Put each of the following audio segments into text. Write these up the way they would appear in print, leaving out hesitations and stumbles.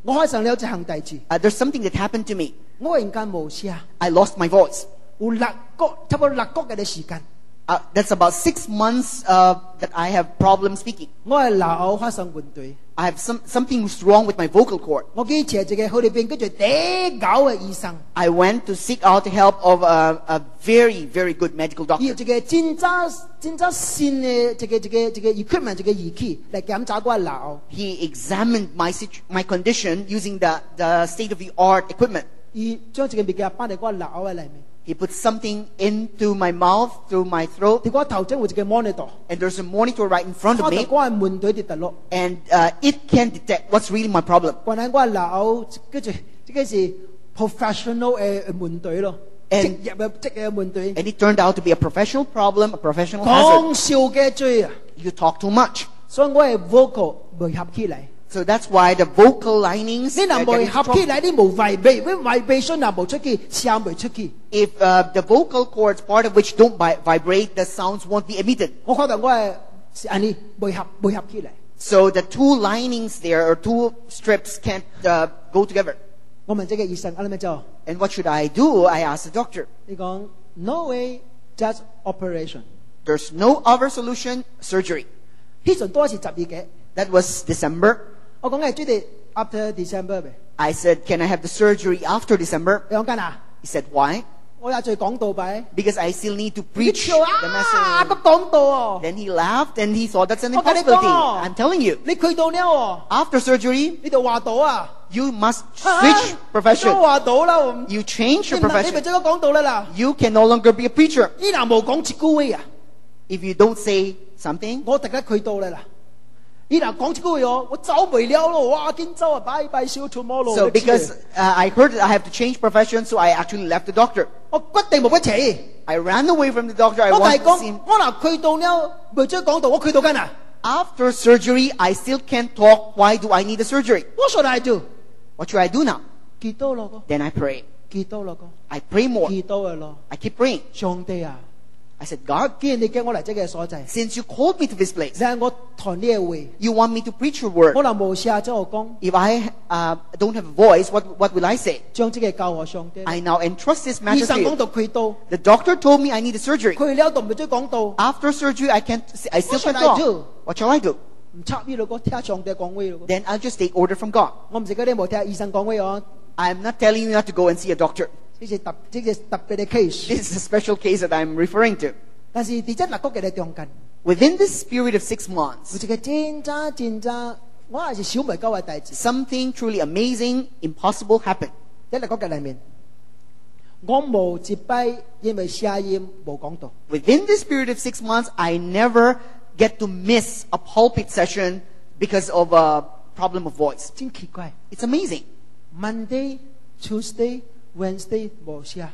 我發生了一項大事， there's something that happened to me. 我忽然間冇聲， I lost my voice. 有差不多6個月嘅時間， That's about 6 months that I have problems speaking. 我係流口發生問題。 I have something was wrong with my vocal cord. 我去找一個菲律賓叫做第九嘅醫生， I went to seek out the help of a very, very good medical 伊 doctor. 有一個真新嘅一個 equipment 一個儀器嚟檢查我流口。 He examined my condition using the state-of-the-art equipment. 伊將一個物件擺喺我流口嘅裏面， He put something into my mouth, through my throat, 喺我頭前有一個 monitor， and there's a monitor right in front 看 of 到 me, 我嘅問題喺度落。 and it can detect what's really my problem. 原來我流口叫做這個是 professional 嘅問題咯，職業嘅問題。 And it turned out to be a professional problem, a professional hazard. 講笑嘅罪啊！ You talk too much. 所以我嘅 vocal 未合起嚟。 So that's why the vocal linings 你 are 若未 getting 合 strong. 起嚟，你冇 vibration 若冇出去，聲未出去。 If the vocal cords, part of which don't vibrate, the sounds won't be emitted. 我覺得我係安尼未合起嚟。 So the two linings there, or two strips, can't go together. 我問這個醫生，你咪做？ And what should I do? I asked the doctor. 你講 no way, just operation。 There's no other solution, surgery. 呢陣多是12嘅， That was December. 我講嘅最啲 after December 嘅。 I said, can I have the surgery after December? 你講緊啊？ He said, why? 我也在講道呗。 Because I still need to 你 preach 笑 the 啊！ message. 個講道哦， Then he laughed and he thought that's an 我跟你講 impossibility. 哦， I'm telling you. 你去到了哦， After surgery, 你就話到啊， you must 啊 switch 你 profession. 都話到啦， You change 你 your 唔你咪 profession. 即刻講到啦啦。 You can no longer be a preacher. 你若冇講一句話啊， If you don't say something, 我突然去到啦啦。你若講一句話哦，我走唔了咯，哇！見走啊，拜拜小 tomorrow。 so because I heard that I have to change profession, so I actually left the doctor. 我決定冇乜錢。 I ran away from the doctor. I 我係 wanted to see 講 him.，我若去到了，咪即係講到我去到緊啊。 After surgery, I still can't talk. Why do I need a surgery? What should I do？ What should I do now? 祈禱咯個， Then I pray. 祈禱咯個， I pray more. 祈禱嘅咯。 I keep praying. 上帝啊， I said, God, 既然你叫我嚟這個所在， since you called me to this place, 讓我談呢個話， you want me to preach your word. 我若無聲即我講， If I don't have a voice, what will I say? 將這個交我上帝。 I now entrust this 醫 matter 生 to 講 you. 到佢到， The doctor told me I need a surgery. 佢了就唔再講到， After surgery, I still What should can't I talk. do? What shall I do? 唔插呢度個聽上帝講話咯。 Then I'll just take order from God. 我唔是嗰啲冇聽醫生講話哦， I'm not telling you not to go and see a doctor. 呢是特別嘅 case。 This is a special case that I'm referring to. 但是第七六個嘅中間， Within this period of 6 months, 有一個真渣，我係是小未夠嘅代志。 something truly amazing, impossible happened. 第六個嘅裏面，我冇一擺因為聲音冇講到。 Within this period of 6 months, I never get to miss a pulpit session because of a problem of voice. 真奇怪 It's amazing. ，Monday、Tuesday、Wednesday 冇聲，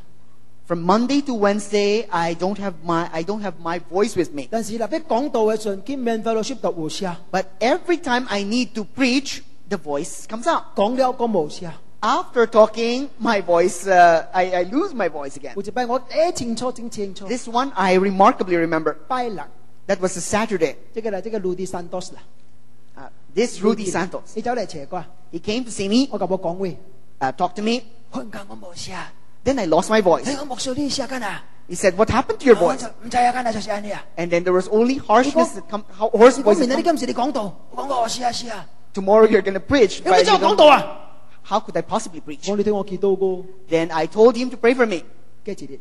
From Monday to Wednesday, I don't have my voice with me. 但是若要講道嘅時陣，見面 fellowship 就冇聲， But every time I need to preach, the voice comes out. 講了個冇聲。 After talking, my voice, I lose my voice again. 有一擺我清楚，真清楚。 This one I remarkably remember. 拜六， That was a Saturday. 這個 Rudy Santos 啦， This Rudy Santos, 你走嚟斜啩， he came to see me, 我同我講話， talked to me. 忽然間我冇聲， Then I lost my voice. 我冇聲啲聲緊啊， He said, "What happened to your 我 voice?" 就唔知啊，緊啊，就是安尼啊。 And then there was only harshness that hoarse 你 voice. 講明 that 你 come. 今時你講道，我講我試下試下， Tomorrow you're going to preach. 有冇 but 知我 you 講 don't- 道啊？ How could I possibly preach? 我你聽我祈禱過， Then I told him to pray for me. 幾時啲？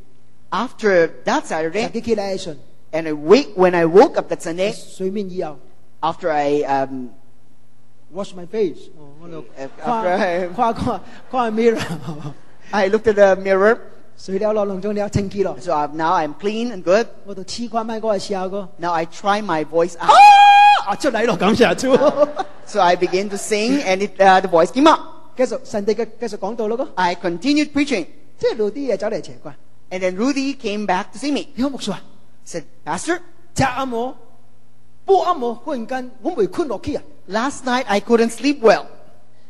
After that 十 Saturday, 幾起嚟一順， and when I woke up that Sunday, 睡眠以後 after I wash my face，我就 after I 看 mirror， I looked at the mirror, 睡了2鐘了，清潔咯， so now I'm clean and good. 我就試看埋嗰個聲個， Now I try my voice out. 啊出嚟咯，感謝主， So I began to sing, and the voice came up. 繼續神地嘅繼續講道咯個， I continued preaching, 即係路啲嘢走嚟斜啩， and then Rudy came back to see me. 你好牧師啊， Said, "Pastor, 隻啱我，波啱我，忽然間我未困落去啊， last night I couldn't sleep well.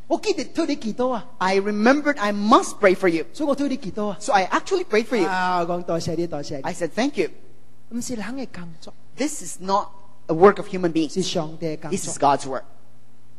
我記得推你祈禱啊， I remembered I must pray for you. 所以我推你祈禱啊， So I actually prayed for you. 啊講多謝你，多謝 I 你， said, thank you. 唔是人嘅工作， This is not a work of human beings. 是上帝嘅工 This is 作。 God's work.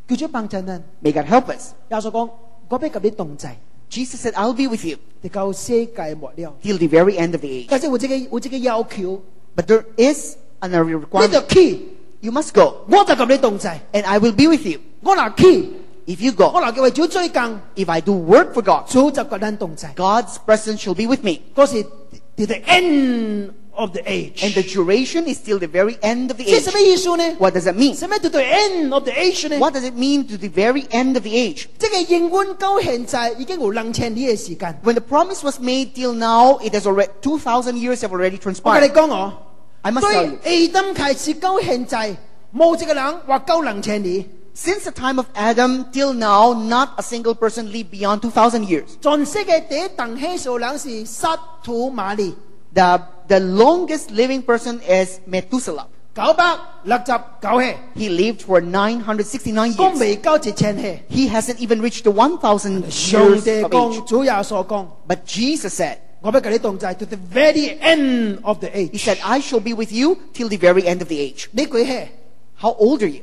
叫主幫襯咱。 May God help us. 耶穌講：我要甲你同在， Jesus said, I'll be with you 直到世界末了。 till the very end of the age. 但是有一個要求， But there is another 你就 requirement. 去， You must go, 我就甲你同在。 and I will be with you. 我若去， If you 我 go, 若叫為主追工， if I do work for God, 主就甲咱同在。 God's presence shall be with me. 嗰是 to the end of the age。 And the duration is till the very end of the 這 age. 什麼意思呢？ What does that mean? 什麼 to the end of the age 呢？ What does it mean to the very end of the age? 這個應允到現在已經有2000年嘅時間。 When the promise was made till now, it has already 2,000 years have already 我跟你 transpired. 講 I must tell you, 對亞當開始到現在，冇一個人活夠2000年。 since the time of Adam till now, not a single person lived beyond 2,000 years. 全世界第一等希數人是撒土瑪利， The longest living person is Methuselah. 969歲， He lived for 969講 years. 未夠1000歲。 He hasn't even reached the 1,000上 years 帝 of 講， age. 主耶穌講， But Jesus said, 我要跟你同在 to the very end of the He age。 said, I shall be with you till the very end of the age. 你幾歲？ How old are you?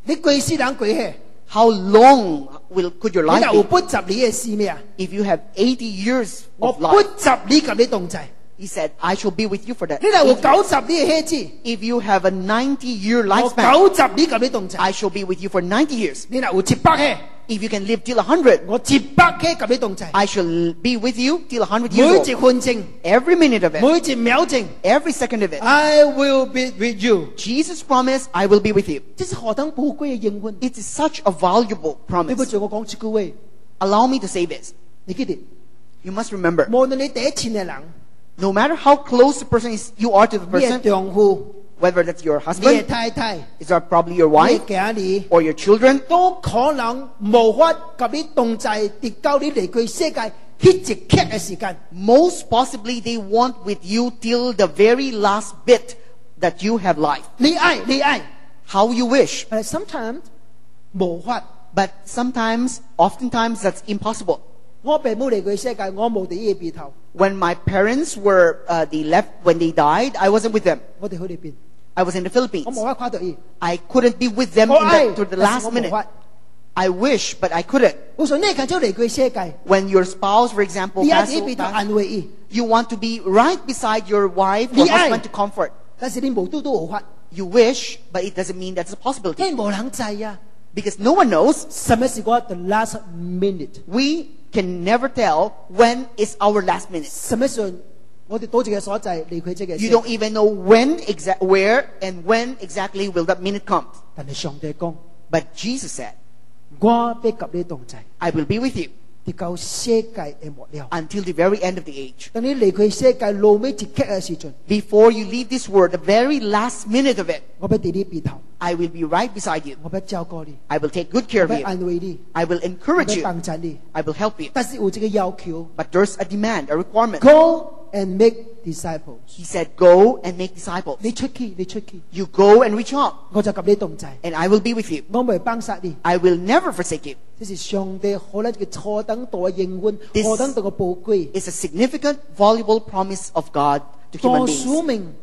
你幾世人幾歲？ How long could your 你 life 有 be? 80年嘅生命， If you have 80 years 我 of life, 80年跟你同在。 He said, I shall be with you for that. 你有 80 years. 90年嘅孩子， If you have a 90-year 我 lifespan, 90年跟你同在。 I shall be with you for 90 years. 你有100歲， If you can live till 100, 我100歲跟你同在。 I shall be with you till 100每 years 一 old. 分鐘， Every minute of it, 每一秒鐘 every second of it. ，I will be with you。 Jesus promised, I will be with you. 這是何等寶貴嘅應允！ It is such a valuable 你不 promise. 像我講這句話， Allow me to say this. 你記得， You must remember, 無論你第一親嘅人， no matter how close the person is, you are to the 你嘅 person, 丈夫， whether that's your 你嘅 husband, 太太， is that probably your 你 wife 嘅兒女， or your children, 都可能無法及你同在，直到你離開世界迄一刻嘅時間。 most possibly they want with you till the very last bit that you have life. 你愛， How you wish. 但係 sometimes 無法。 But sometimes, oftentimes that's impossible. 我父母離開世界，我冇喺呢邊頭， When my parents were, they left, when they died, I wasn't with them. 我哋去呢邊， I was in the 我 Philippines. 冇法看到伊。 I couldn't be with them 我愛， to the 但是 last 我冇 minute. 法。 I wish, but I couldn't. 我想你近咗離開世界， When your spouse, for example, 你喺 passes 呢邊頭 away, 安慰伊， you want to be right beside your wife or 你愛。 husband to comfort. 但是你無都無法， You wish, but it doesn't mean that's a possibility. 因為冇人知啊。 Because no one knows. 什麼時候 the last minute？ We can never tell when is our last minute. 什麼時候我哋到這個所在離開這個世 You 界？ don't even know where and when exactly will that minute come. 但係上帝講， But Jesus said, 我要及你同在， I will be with you 直到世界嘅末了。 until the very end of the age. 當你離開世界路尾一刻嘅時陣， Before you leave this world, the very last minute of it, 我要喺你邊頭， I will be right beside you. 我要照顧你， I will take good care 我 of 要 you. 安慰你， I will 我 encourage 要 you. 幫助你。 I will help you. 但是有這個要求 But there's a demand, a requirement. ，Go and make disciples。 He said, go and make disciples. 你出去， You go and reach out, 我就及你同在， and I will be with you. 我唔會幫殺你。 I will never forsake you. 這是上帝可能嘅何等大嘅應允， This 何等大嘅寶貴。 It's a significant, valuable promise of God to 大 human 使 beings. 命，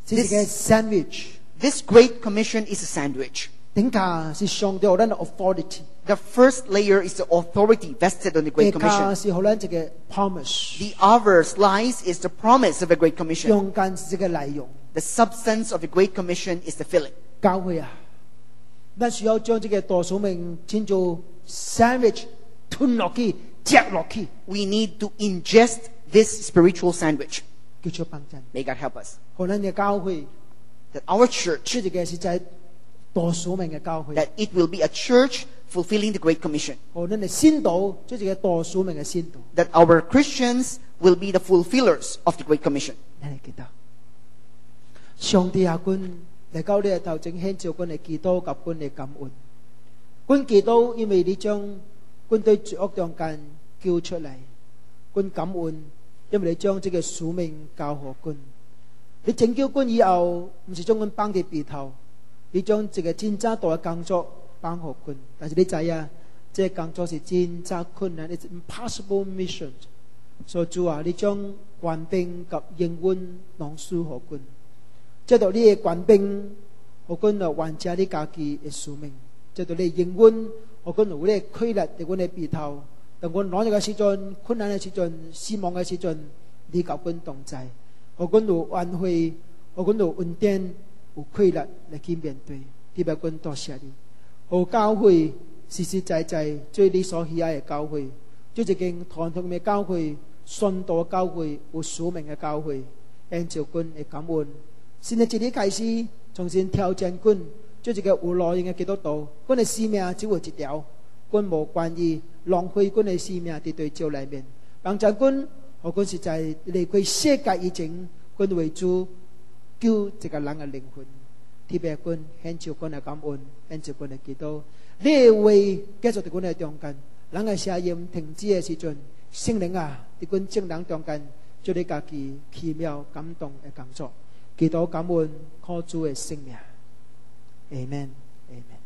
這是個 sandwich。 This great commission is a sandwich. 頂架是上帝可能嘅 authority， The first layer is the authority vested on the 頂 Great 架 Commission. 是可能一個 promise， The other slice is the promise of the Great Commission. 中間是一個內容。 The substance of the Great Commission is the filling. 教會啊，咱需要將這個大使命稱做 sandwich 吞落去、嚼落去， We need to ingest this spiritual sandwich. 叫做幫助。 May God help us. 可能嘅教會， That our church, 呢個是在大使命嘅教會。 that it will be a church fulfilling the Great Commission. 可能係先導，即係個大使命嘅先導。 That our Christians will be the fulfillers of the Great Commission. 你哋記得，上帝啊，君嚟到你嘅頭前獻上君嘅祈禱及君嘅感恩。君祈禱，因為你將君對罪惡中間叫出嚟。君感恩，因為你將這個使命交予君。你拯救君以後，唔是將君綁喺鼻頭，你將這個真正大嘅工作綁予君。但是你知啊，這個工作是真正困難，it's impossible mission。所以主啊，你將權柄及應允攏賜予君。接到你嘅權柄，予君來完成你家己嘅使命。就到你應允，我講有呢規律喺我哋鼻頭。當我軟弱嘅時陣、困難嘅時陣、失望嘅時陣，你甲阮同在。我講有安慰，我講有恩典，有規律嚟去面對。特別講多謝你，好教會實實在在最你所喜愛嘅教會，做一間傳統嘅教會、信道嘅教會、有使命嘅教會。因照阮嘅感恩，新嘅一日開始，重新挑戰阮，做一個有路用嘅基督徒。阮嘅使命只有一條，阮無關意浪費阮嘅使命佇對照裡面，幫助阮，互阮實在離開世界以前，阮為主救一個人嘅靈魂。特別阮獻上阮嘅感恩，獻上阮嘅祈禱。你嘅話繼續佇阮嘅中間，人嘅聲音停止嘅時陣，聖靈啊，佇阮眾人中間。做你家己奇妙感動嘅工作，祈禱感恩，靠主嘅聖名，阿門，阿門。